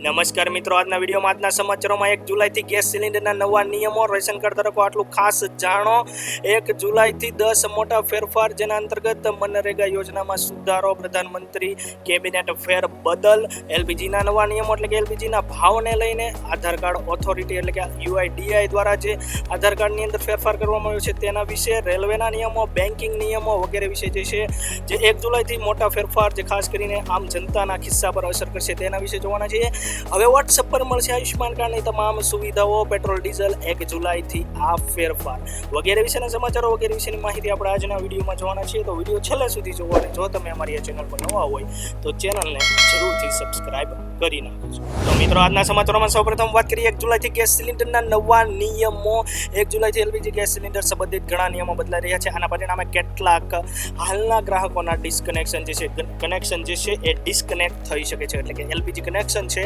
નમસ્કાર મિત્રો, આજના વિડીયોમાં આજના સમાચારોમાં 1 જુલાઈથી ગેસ સિલિન્ડરના નવા નિયમો, રેશન કાર્ડ ધારકો આટલું ખાસ જાણો. 1 જુલાઈથી 10 મોટા ફેરફાર, જેના અંતર્ગત મનરેગા યોજનામાં સુધારો, પ્રધાનમંત્રી કેબિનેટ ફેરબદલ, એલપીજીના નવા નિયમો એટલે કે એલપીજીના ભાવને લઈને આધાર કાર્ડ ઓથોરિટી એટલે કે યુઆઈડીઆઈ દ્વારા જે આધાર કાર્ડની અંદર ફેરફાર કરવામાં આવ્યો છે તેના વિશે, રેલવેના નિયમો, બેન્કિંગ નિયમો વગેરે વિશે જે છે જે 1 જુલાઈથી મોટા ફેરફાર જે ખાસ કરીને આમ જનતાના ખિસ્સા પર અસર કરશે તેના વિશે જોવાના છીએ. હવે વોટ્સએપ પર મળશે આયુષ્યમાન કાર્ડની તમામ સુવિધાઓ, પેટ્રોલ ડીઝલ 1 જુલાઈથી આ ફેરફાર વગેરે વિશેના સમાચારો વગેરે વિશેની માહિતી આપણે આજના વિડીયોમાં જોવાના છીએ. તો વિડીયો છેલ્લે સુધી જોવો અને જો તમે અમારી આ ચેનલ પર નવા હોય તો ચેનલને જરૂરથી સબસ્ક્રાઇબ કરી નાખજો. તો મિત્રો, આજના સમાચારોમાં સૌપ્રથમ વાત કરીએ 1 જુલાઈથી ગેસ સિલિન્ડરના નવા નિયમો. 1 જુલાઈથી એલપીજી ગેસ સિલિન્ડર સંબંધિત ઘણા નિયમો બદલાઈ રહ્યા છે. આના પરિણામે કેટલાક હાલના ગ્રાહકોના ડિસ્કનેક્શન જે છે કનેક્શન જે છે એ ડિસ્કનેક્ટ થઈ શકે છે. એટલે કે એલપીજી કનેક્શન છે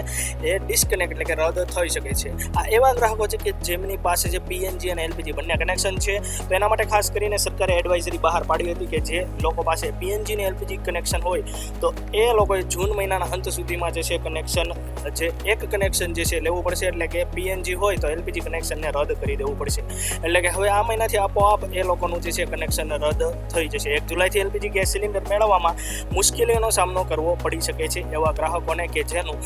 એ ડિસ્કનેક્ટ એટલે કે રદ થઈ શકે છે. આ એવા ગ્રાહકો છે કે જેમની પાસે જે પીએનજી અને એલપીજી બંને કનેક્શન છે. તો એના માટે ખાસ કરીને સરકારે એડવાઇઝરી બહાર પાડી હતી કે જે લોકો પાસે પીએનજી અને એલપીજી કનેક્શન હોય તો એ લોકોએ જૂન મહિનાના અંત સુધીમાં જે છે કનેક્શન જે એક કનેક્શન જે છે લેવું પડશે. એટલે કે પીએનજી હોય તો એલપીજી કનેક્શનને રદ કરી દેવું પડશે. એટલે કે હવે આ મહિનાથી આપોઆપ એ લોકોનું જે છે કનેક્શન રદ થઈ જશે. 1 જુલાઈથી એલપીજી ગેસ સિલિન્ડર મેળવવામાં મુશ્કેલીઓનો સામનો કરવો પડી શકે છે એવા ગ્રાહકોને કે જેનું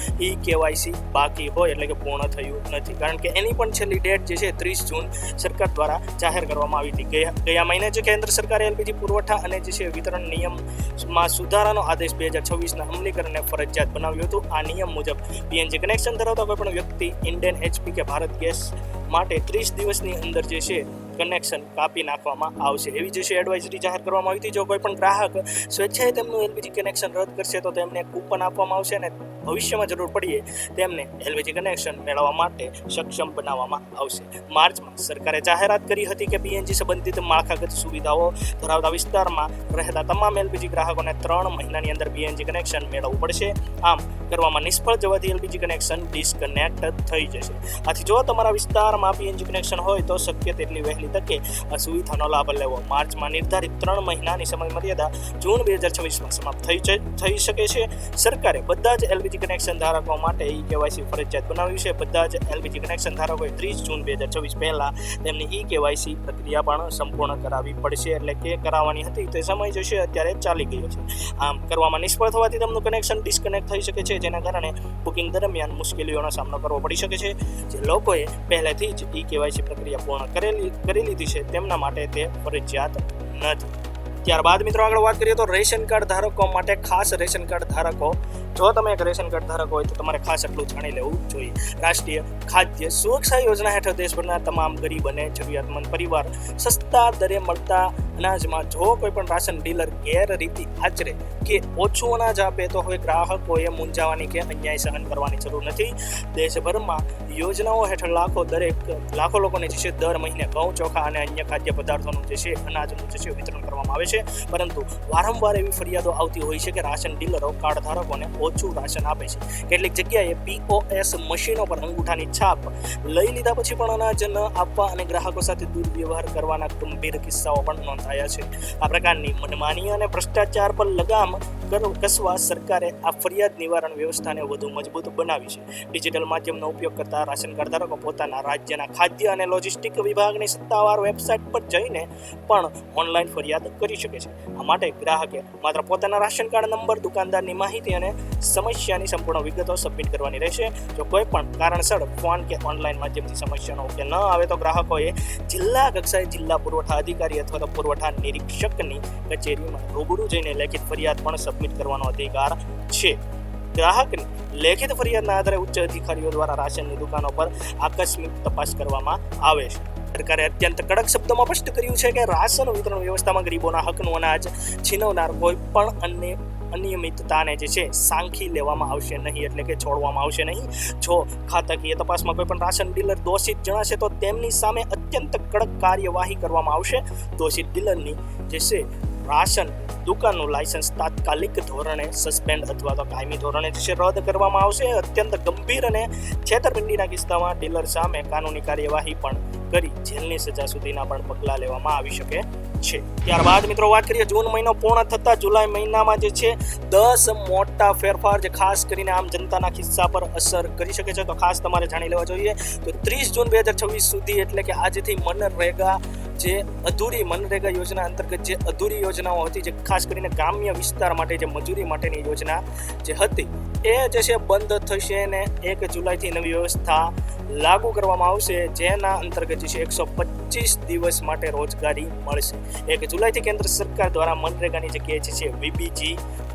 કેવાયસી બાકી હોય એટલે કે પૂર્ણ થયું નથી. કારણ કે એની પણ છેલ્લી ડેટ જે છે 30 જૂન સરકાર દ્વારા જાહેર કરવામાં આવી હતી. ગયા મહિને જે કેન્દ્ર સરકારે એલપીજી પુરવઠા અને જે છે વિતરણ નિયમમાં સુધારાનો આદેશ 2026ના અમલીકરણને ફરજિયાત બનાવ્યું હતું. આ નિયમ મુજબ પીએનજી કનેક્શન ધરાવતા કોઈ પણ વ્યક્તિ ઇન્ડિયન એચપી કે ભારત ગેસ માટે 30 દિવસની અંદર જે છે કનેક્શન કાપી નાખવામાં આવશે. એવી જે છે એડવાઇઝરી જાહેર કરવામાં આવી હતી. જો કોઈ પણ ગ્રાહક સ્વેચ્છાએ તેમનું એલપીજી કનેક્શન રદ કરશે તો તેમને કૂપન આપવામાં આવશે અને ભવિષ્યમાં જરૂર પડીએ તેમને એલપીજી કનેક્શન મેળવવા માટે સક્ષમ બનાવવામાં આવશે. માર્ચમાં સરકારે જાહેરાત કરી હતી કે પીએનજી સંબંધિત માળખાગત સુવિધાઓ ધરાવતા વિસ્તારમાં રહેતા તમામ એલપીજી ગ્રાહકોને 3 મહિનાની અંદર પીએનજી કનેક્શન મેળવવું પડશે. આમ કરવામાં નિષ્ફળ જવાથી એલપીજી કનેક્શન ડિસ્કનેક્ટ થઈ જશે. આથી જો તમારા વિસ્તારમાં પીએનજી કનેક્શન હોય તો શક્ય તેટલી વહેલી તકે આ સુવિધાનો લાભ લેવો. માર્ચમાં નિર્ધારિત 3 મહિનાની સમયમર્યાદા જૂન 2026માં સમાપ્ત થઈ શકે છે. સરકારે બધા જ એલપીજી કનેક્શન ધારકો માટે કેવાયસી ફરજિયાત બનાવ્યું છે. બધા જ એલપીજી કનેક્શન ધારકોએ 30 જૂન 2024 પહેલાં તેમની કેવાયસી પ્રક્રિયા પણ સંપૂર્ણ કરાવવી પડશે. એટલે કે કરાવવાની હતી તે સમય જશે અત્યારે ચાલી ગયો છે. આમ કરવામાં નિષ્ફળ થવાથી તેમનું કનેક્શન ડિસ્કનેક્ટ થઈ શકે છે, જેના કારણે બુકિંગ દરમિયાન મુશ્કેલીઓનો સામનો કરવો પડી શકે છે. જે લોકોએ પહેલેથી જ કેવાયસી પ્રક્રિયા પૂર્ણ કરી લીધી છે તેમના માટે તે ફરજિયાત નથી. ત્યારબાદ મિત્રો આગળ વાત કરીએ તો રેશન કાર્ડ ધારકો માટે ખાસ. રેશન કાર્ડ ધારકો, જો તમે એક રેશન કાર્ડ ધારકો હોય તો તમારે ખાસ એટલું જાણી લેવું જોઈએ. રાષ્ટ્રીય ખાદ્ય સુરક્ષા યોજના હેઠળ દેશભરના તમામ ગરીબ અને જરૂરિયાતમંદ પરિવાર સસ્તા દરે મળતા અનાજમાં જો કોઈ પણ રાશન ડીલર ગેરરીતિ આચરે કે ઓછું અનાજ આપે તો હવે ગ્રાહકોએ મૂંઝાવાની કે અન્યાય સહન કરવાની જરૂર નથી. દેશભરમાં યોજનાઓ હેઠળ લાખો લોકોને જે છે દર મહિને ઘઉં, ચોખા અને અન્ય ખાદ્ય પદાર્થોનું જે છે અનાજનું જે છે વિતરણ કરવામાં આવે છે. પરંતુ વારંવાર એવી ફરિયાદો આવતી હોય છે કે રાશન ડીલરો કાર્ડ ધારકોને ઓછું રાશન આપે છે. કેટલીક જગ્યાએ પીઓએસ મશીનો પર અંગૂઠાની છાપ લઈ લીધા પછી પણ અનાજ ન આપવા અને ગ્રાહકો સાથે દુર્વ્યવહાર કરવાના ગંભીર કિસ્સાઓ પણ નોંધાયા છે. આ પ્રકારની મનમાની અને ભ્રષ્ટાચાર પર લગામ કસવા સરકારે આ ફરિયાદ નિવારણ વ્યવસ્થાને વધુ મજબૂત બનાવી છે. ડિજિટલ માધ્યમનો ઉપયોગ કરતા રાશન કાર્ડ ધારકો પોતાના રાજ્યના ખાદ્ય અને લોજિસ્ટિક વિભાગની સત્તાવાર વેબસાઇટ પર જઈને પણ ઓનલાઈન ફરિયાદ કરી શકે છે. આ માટે ગ્રાહકે માત્ર પોતાના રાશન કાર્ડ નંબર, દુકાનદારની માહિતી અને સમસ્યાની સંપૂર્ણ વિગતો સબમિટ કરવાની રહેશે. જો કોઈ પણ કારણસર ફોન કે ઓનલાઈન માધ્યમથી સમસ્યાનો ઉકેલ ન આવે તો ગ્રાહકોએ જિલ્લા કક્ષાએ જિલ્લા પુરવઠા અધિકારી અથવા તો પુરવઠા નિરીક્ષકની કચેરીમાં રૂબરૂ જઈને લેખિત ફરિયાદ પણ સબમિટ કરવાનો અધિકાર છે. ગ્રાહકની લેખિત ફરિયાદના આધારે ઉચ્ચ અધિકારીઓ દ્વારા રાશનની દુકાનો પર આકસ્મિક તપાસ કરવામાં આવે છે. સરકારે અત્યંત કડક શબ્દોમાં સ્પષ્ટ કર્યું છે કે રાશન વિતરણ વ્યવસ્થામાં ગરીબોના હકનું અનાજ છીનવનાર કોઈ પણ અનિયમિતતાને જે છે સાંખી લેવામાં આવશે નહીં, એટલે કે છોડવામાં આવશે નહીં. જો ખાતાકીય તપાસમાં કોઈ પણ રાશન ડીલર દોષિત જણાશે તો તેમની સામે અત્યંત કડક કાર્યવાહી કરવામાં આવશે. દોષિત ડીલરની જે છે રાશન દુકાનનું લાયસન્સ તાત્કાલિક ધોરણે સસ્પેન્ડ અથવા તો કાયમી ધોરણે જે રદ કરવામાં આવશે. અત્યંત ગંભીર અને છેતરપિંડીના કિસ્સામાં ડીલર સામે કાનૂની કાર્યવાહી પણ કરી જેલની સજા સુધીના પણ પગલાં લેવામાં આવી શકે છે. ત્યારબાદ મિત્રો વાત કરીએ જૂન મહિનો પૂર્ણ થતા જુલાઈ મહિનામાં જે છે 10 મોટા ફેરફાર જે ખાસ કરીને આમ જનતાના ખિસ્સા પર અસર કરી શકે છે. તો ખાસ તમારે જાણી લેવા જોઈએ. તો 30 જૂન 2026 સુધી એટલે કે આજથી મનરેગા જે અધૂરી મનરેગા યોજના અંતર્ગત જે અધૂરી યોજનાઓ હતી, જે ખાસ કરીને ગ્રામ્ય વિસ્તાર માટે જે મજૂરી માટેની યોજના જે હતી એ જે છે બંધ થશે અને 1 જુલાઈથી નવી વ્યવસ્થા લાગુ કરવામાં આવશે, જેના અંતર્ગત જે છે 125 દિવસ માટે રોજગારી મળશે. 1 જુલાઈથી કેન્દ્ર સરકાર દ્વારા મનરેગાની જગ્યાએ જે છે વીબીજી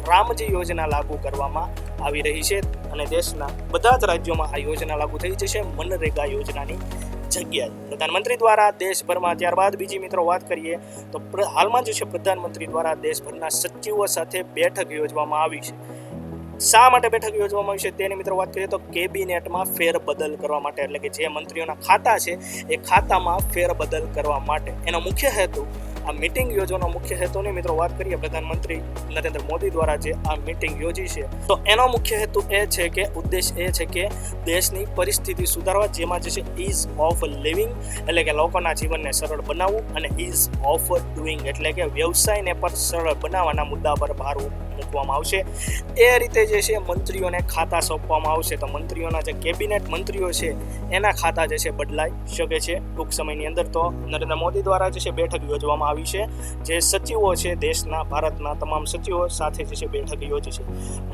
રામજી યોજના લાગુ કરવામાં આવી રહી છે અને દેશના બધા જ રાજ્યોમાં આ યોજના લાગુ થઈ જશે મનરેગા યોજનાની જગ્યાએ પ્રધાનમંત્રી દ્વારા દેશભરમાં. ત્યારબાદ બીજી મિત્રો વાત કરીએ તો હાલમાં જે છે પ્રધાનમંત્રી દ્વારા દેશભરના સચિવો સાથે બેઠક યોજવામાં આવી છે. શા માટે બેઠક યોજવામાં આવી છે તેની મિત્રો વાત કરીએ તો કેબિનેટમાં ફેરબદલ કરવા માટે, એટલે કે જે મંત્રીઓના ખાતા છે એ ખાતામાં ફેરબદલ કરવા માટે. એનો મુખ્ય હેતુ આ મીટિંગ યોજવાનો મુખ્ય હેતુની મિત્રો વાત કરીએ પ્રધાનમંત્રી નરેન્દ્ર મોદી દ્વારા જે આ મીટિંગ યોજી છે તો એનો મુખ્ય હેતુ એ છે કે ઉદ્દેશ એ છે કે દેશની પરિસ્થિતિ સુધારવા, જેમાં જે છે ઇઝ ઓફ લિવિંગ એટલે કે લોકોના જીવનને સરળ બનાવવું અને ઇઝ ઓફ ડુઈંગ એટલે કે વ્યવસાયને પર સરળ બનાવવાના મુદ્દા પર ભાર મૂકવામાં આવશે. એ રીતે જે છે મંત્રીઓને ખાતા સોંપવામાં આવશે. તો મંત્રીઓના જે કેબિનેટ મંત્રીઓ છે એના ખાતા જે છે બદલાઈ શકે છે ટૂંક સમયની અંદર. તો નરેન્દ્ર મોદી દ્વારા જે છે બેઠક યોજવામાં આવી છે. જે સચિવો છે દેશના ભારતના તમામ સચિવો સાથે જે છે બેઠક યોજી છે.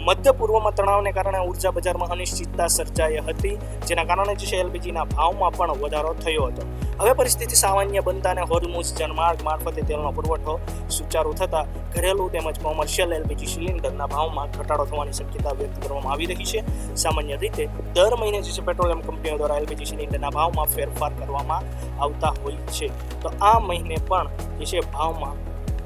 મધ્ય પૂર્વમાં તણાવને કારણે ઉર્જા બજારમાં અનિશ્ચિતતા સર્જાઈ હતી, જેના કારણે જે છે એલપીજીના ભાવમાં પણ વધારો થયો હતો. હવે પરિસ્થિતિ સામાન્ય બનતા અને હોર્મુઝ જળમાર્ગ મારફતે તેલનો પુરવઠો સુચારુ થતા ઘરેલું તેમજ કોમર્શિયલ એલપીજી સિલિન્ડરના ભાવમાં ઘટાડો થવાની શક્યતા વ્યક્ત કરવામાં આવી રહી છે. સામાન્ય રીતે દર મહિને જે છે પેટ્રોલિયમ કંપનીઓ દ્વારા એલપીજી સિલિન્ડરના ભાવમાં ફેરફાર કરવામાં આવતા હોય છે. તો આ મહિને પણ જે છે ભાવમાં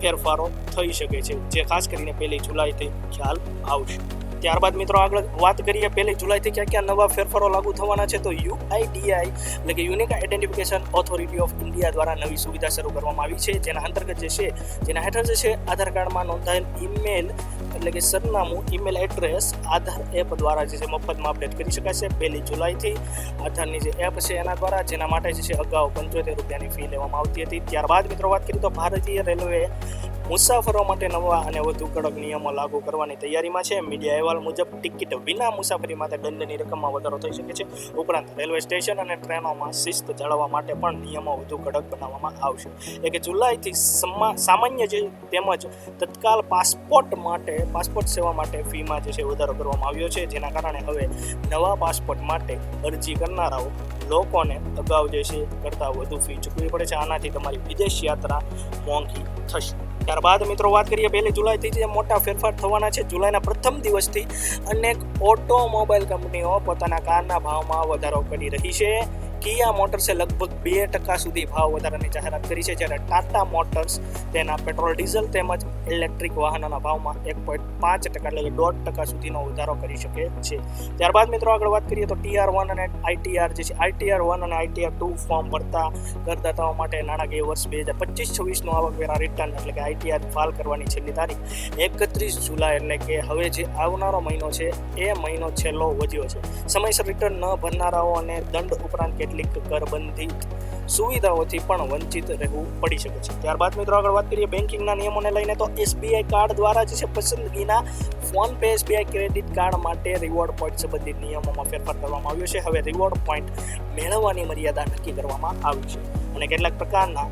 ફેરફારો થઈ શકે છે, જે ખાસ કરીને 1 જુલાઈથી ખ્યાલ આવશે. ત્યારબાદ મિત્રો આગળ વાત કરીએ 1 જુલાઈથી ક્યાં ક્યાં નવા ફેરફારો લાગુ થવાના છે. તો યુઆઈડીઆઈ એટલે કે unique identification authority of India દ્વારા નવી સુવિધા શરૂ કરવામાં આવી છે, જેના અંતર્ગત જે છે જેના હેઠળ જે છે આધાર કાર્ડમાં નોંધાયેલ ઈમેલ એટલે કે સરનામું, ઈમેલ એડ્રેસ આધાર એપ દ્વારા જે છે મફતમાં અપડેટ કરી શકાશે 1 જુલાઈથી. આધારની જે એપ છે એના દ્વારા, જેના માટે જે છે અગાઉ 75 રૂપિયાની ફી લેવામાં આવતી હતી. ત્યારબાદ મિત્રો વાત કરીએ તો ભારતીય રેલવે મુસાફરો માટે નવા અને વધુ કડક નિયમો લાગુ કરવાની તૈયારીમાં છે. મીડિયા અહેવાલ મુજબ ટિકિટ વિના મુસાફરી માટે દંડની રકમમાં વધારો થઈ શકે છે. ઉપરાંત રેલવે સ્ટેશન અને ટ્રેનોમાં શિસ્ત જાળવવા માટે પણ નિયમો વધુ કડક બનાવવામાં આવશે. 1 જુલાઈથી સામાન્ય જે તેમજ તત્કાલ પાસપોર્ટ સેવા માટે ફીમાં જે છે વધારો કરવામાં આવ્યો છે, જેના કારણે હવે નવા પાસપોર્ટ માટે અરજી કરનારાઓ લોકોને અગાઉ જે છે કરતાં વધુ ફી ચૂકવવી પડે છે. આનાથી તમારી વિદેશ યાત્રા મોંઘી થશે. ત્યારબાદ મિત્રો વાત કરીએ 1 જુલાઈથી જે મોટા ફેરફાર થવાના છે. જુલાઈના પ્રથમ દિવસથી અનેક ઓટોમોબાઈલ કંપનીઓ પોતાના કારના ભાવમાં વધારો કરી રહી છે. કિયા મોટર્સે લગભગ 2% સુધી ભાવ વધારાની જાહેરાત કરી છે, જ્યારે ટાટા મોટર્સ તેના પેટ્રોલ ડીઝલ તેમજ ઇલેક્ટ્રિક વાહનોના ભાવમાં 1.5% એટલે કે 1.5% સુધીનો વધારો કરી શકે છે. ત્યારબાદ મિત્રો આગળ વાત કરીએ તો TR1 અને ITR જે છે ITR1 અને ITR2 ફોર્મ ભરતા કરદાતાઓ માટે નાણાકીય વર્ષ 2025-26નું આવકવેરા રિટર્ન એટલે કે ITR ફાઇલ કરવાની છેલ્લી તારીખ 31 જુલાઈ એટલે કે હવે જે આવનારો મહિનો છે એ મહિનો છેલ્લો વધ્યો છે. સમયસર રિટર્ન ન ભરનારાઓ અને દંડ ઉપરાંત કેટલીક કરબંધિત સુવિધાઓથી પણ વંચિત રહેવું પડી શકે છે. ત્યારબાદ મિત્રો આગળ વાત કરીએ બેન્કિંગના નિયમોને લઈને તો SBI કાર્ડ દ્વારા જે છે પસંદગીના ફોનપે SBI ક્રેડિટ કાર્ડ માટે રિવોર્ડ પોઈન્ટ સંબંધિત નિયમોમાં ફેરફાર કરવામાં આવ્યો છે. હવે રિવોર્ડ પોઈન્ટ મેળવવાની મર્યાદા નક્કી કરવામાં આવી છે અને કેટલાક પ્રકારના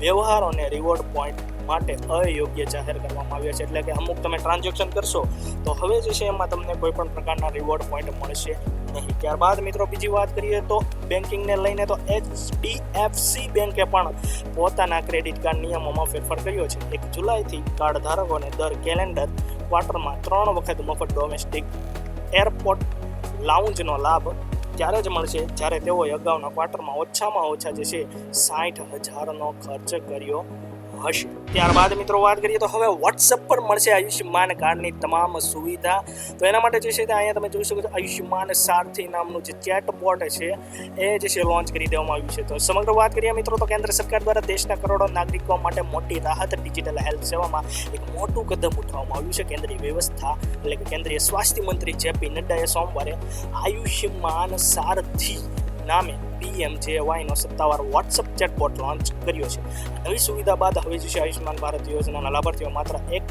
વ્યવહારોને રિવોર્ડ પોઈન્ટ માટે અયોગ્ય જાહેર કરવામાં આવ્યા છે. એટલે કે અમુક તમે ટ્રાન્ઝેક્શન કરશો તો હવે જે છે એમાં તમને કોઈ પણ પ્રકારના રિવોર્ડ પોઈન્ટ મળશે નહીં. ત્યારબાદ મિત્રો બીજી વાત કરીએ તો બેન્કિંગને લઈને તો HDFC બેન્કે પણ પોતાના ક્રેડિટ કાર્ડ નિયમોમાં ફેરફાર કર્યો છે. 1 જુલાઈથી કાર્ડ ધારકોને દર કેલેન્ડર ક્વાર્ટરમાં 3 વખત મફત ડોમેસ્ટિક એરપોર્ટ લાઉન્જનો લાભ ત્યારે જ મળશે જ્યારે તેઓએ અગાઉના ક્વાર્ટરમાં ઓછામાં ઓછા જે છે 60,000નો ખર્ચ કર્યો હશે. ત્યારબાદ મિત્રો વાત કરીએ તો હવે વોટ્સએપ પર મળશે આયુષ્યમાન કાર્ડની તમામ સુવિધા. તો એના માટે જે છે તે અહીંયા તમે જોઈ શકો છો આયુષ્યમાન સારથી નામનું જે ચેટબોટ છે એ જે છે લોન્ચ કરી દેવામાં આવ્યું છે. તો સમગ્ર વાત કરીએ મિત્રો તો કેન્દ્ર સરકાર દ્વારા દેશના કરોડો નાગરિકો માટે મોટી રાહત ડિજિટલ હેલ્થ સેવામાં એક મોટું કદમ ઉઠાવવામાં આવ્યું છે. કેન્દ્રીય વ્યવસ્થા એટલે કે કેન્દ્રીય સ્વાસ્થ્ય મંત્રી JP નડ્ડાએ સોમવારે આયુષ્યમાન સારથી નામે PMJAY નો સત્તાવાર વોટ્સઅપ ચેટબોટ લોન્ચ કર્યો છે. નવી સુવિધા બાદ હવે જે છે આયુષ્યમાન ભારત યોજનાના લાભાર્થીઓ માત્ર એક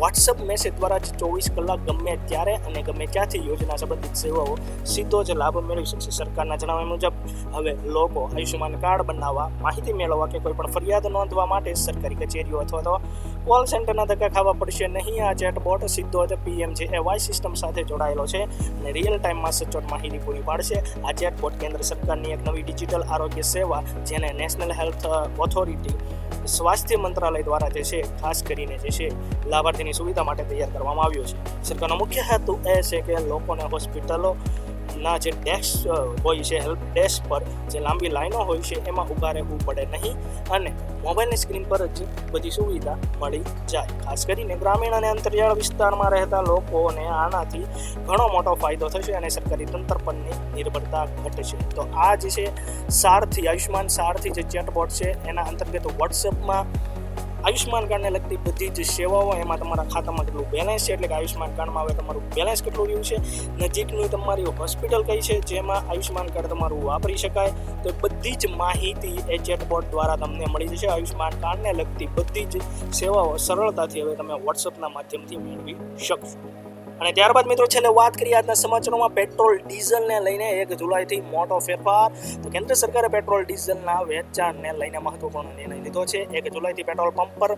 વોટ્સઅપ મેસેજ દ્વારા જ 24 કલાક ગમે ત્યારે અને ગમે ત્યાંથી યોજના સંબંધિત સેવાઓ સીધો જ લાભ મેળવી શકશે. સરકારના જણાવ્યા મુજબ હવે લોકો આયુષ્યમાન કાર્ડ બનાવવા, માહિતી મેળવવા કે કોઈ પણ ફરિયાદ નોંધવા માટે સરકારી કચેરીઓ અથવા તો કોલ સેન્ટરના ધક્કા ખાવા પડશે નહીં. આ ચેટબોટ સીધો જ PMJAY સિસ્ટમ સાથે જોડાયેલો છે અને રિયલ ટાઈમમાં સચોટ માહિતી પૂરી પાડશે. આ ચેટબોટ કેન્દ્ર સરકારની એક નવી ડિજિટલ આરોગ્ય સેવા, જેને નેશનલ હેલ્થ ઓથોરિટી સ્વાસ્થ્ય મંત્રાલય દ્વારા જે છે ખાસ કરીને જે છે લાભાર્થીની સુવિધા માટે તૈયાર કરવામાં આવ્યો છે. સરકારનો મુખ્ય હેતુ એ છે કે લોકોને હોસ્પિટલોના જે ડેસ્ક હોય છે, હેલ્પ ડેસ્ક પર જે લાંબી લાઈનો હોય છે એમાં ઊભા રહેવું પડે નહીં અને મોબાઈલની સ્ક્રીન પર જ બધી સુવિધા મળી જાય. ખાસ કરીને ગ્રામીણ અને અંતરિયાળ વિસ્તારમાં રહેતા લોકોને આનાથી ઘણો મોટો ફાયદો થશે અને સરકારી તંત્ર પરની નિર્ભરતા ઘટશે. તો આ જે છે સારથી, આયુષ્યમાન સારથી જે ચેટબોટ છે એના અંતર્ગત વોટ્સએપમાં આયુષ્યમાન કાર્ડને લગતી બધી જ સેવાઓ, એમાં તમારા ખાતામાં કેટલું બેલેન્સ છે, એટલે કે આયુષ્યમાન કાર્ડમાં હવે તમારું બેલેન્સ કેટલું રહ્યું છે, નજીકની તમારી હોસ્પિટલ કઈ છે જેમાં આયુષ્યમાન કાર્ડ તમારું વાપરી શકાય, તો બધી જ માહિતી એ ચેટબોટ દ્વારા તમને મળી જશે. આયુષ્યમાન કાર્ડને લગતી બધી જ સેવાઓ સરળતાથી હવે તમે વોટ્સઅપના માધ્યમથી મેળવી શકશો. અને ત્યારબાદ મિત્રો છેલ્લે વાત કરીએ આજના સમાચારોમાં પેટ્રોલ ડીઝલને લઈને 1 જુલાઈથી મોટો ફેરફાર. તો કેન્દ્ર સરકારે પેટ્રોલ ડીઝલના વેચાણને લઈને મહત્વપૂર્ણ નિર્ણય લીધો છે. 1 જુલાઈથી પેટ્રોલ પંપ પર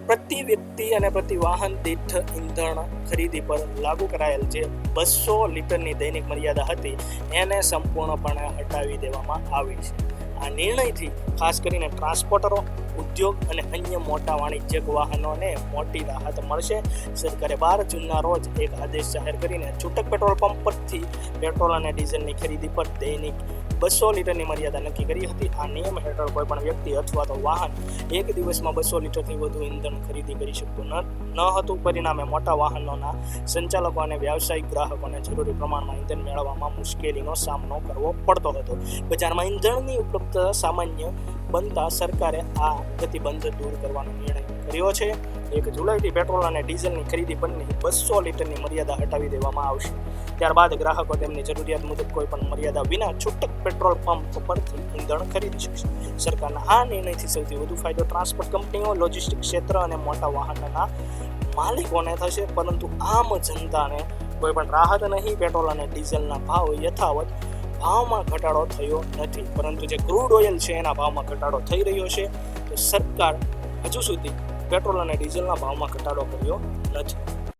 પ્રતિ વ્યક્તિ અને પ્રતિ વાહન દીઠ ઈંધણ ખરીદી પર લાગુ કરાયેલ જે 200 લીટરની દૈનિક મર્યાદા હતી એને સંપૂર્ણપણે હટાવી દેવામાં આવી છે. આ નિર્ણયથી ખાસ કરીને ટ્રાન્સપોર્ટરો, ઉદ્યોગ અને અન્ય મોટા વાણિજ્યક વાહનોને મોટી રાહત મળશે. સરકારે 12 જૂનના રોજ એક આદેશ જાહેર કરીને છૂટક પેટ્રોલ પંપ પરથી પેટ્રોલ અને ડીઝલની ખરીદી પર દૈનિક 200 લીટરની મર્યાદા નક્કી કરી હતી. આ નિયમ હેઠળ કોઈપણ વ્યક્તિ અથવા તો વાહન એક દિવસમાં 200 લીટરથી વધુ ઈંધણ ખરીદી કરી શકતું ન હતું. પરિણામે મોટા વાહનોના સંચાલકો અને વ્યાવસાયિક ગ્રાહકોને જરૂરી પ્રમાણમાં ઈંધણ મેળવવામાં મુશ્કેલીનો સામનો કરવો પડતો હતો. બજારમાં ઈંધણની ઉપલબ્ધતા સામાન્ય બનતા સરકારે આ પ્રતિબંધ દૂર કરવાનો નિર્ણય કર્યો છે. 1 જુલાઈથી પેટ્રોલ અને ડીઝલની ખરીદી પરની 200 લીટરની મર્યાદા હટાવી દેવામાં આવશે. ત્યારબાદ ગ્રાહકો તેમની જરૂરિયાત મુજબ કોઈ પણ મર્યાદા વિના છૂટક પેટ્રોલ પંપ પરથી ઈંધણ ખરીદી શકશે. સરકારના આ નિર્ણયથી સૌથી વધુ ફાયદો ટ્રાન્સપોર્ટ કંપનીઓ, લોજિસ્ટિક ક્ષેત્ર અને મોટા વાહનના માલિકોને થશે, પરંતુ આમ જનતાને કોઈ પણ રાહત નહીં. પેટ્રોલ અને ડીઝલના ભાવ યથાવત ભાવમાં ઘટાડો થયો નથી, પરંતુ જે ક્રૂડ ઓઇલ છે એના ભાવમાં ઘટાડો થઈ રહ્યો છે. તો સરકાર હજુ સુધી પેટ્રોલ અને ડીઝલના ભાવમાં ઘટાડો કર્યો નથી.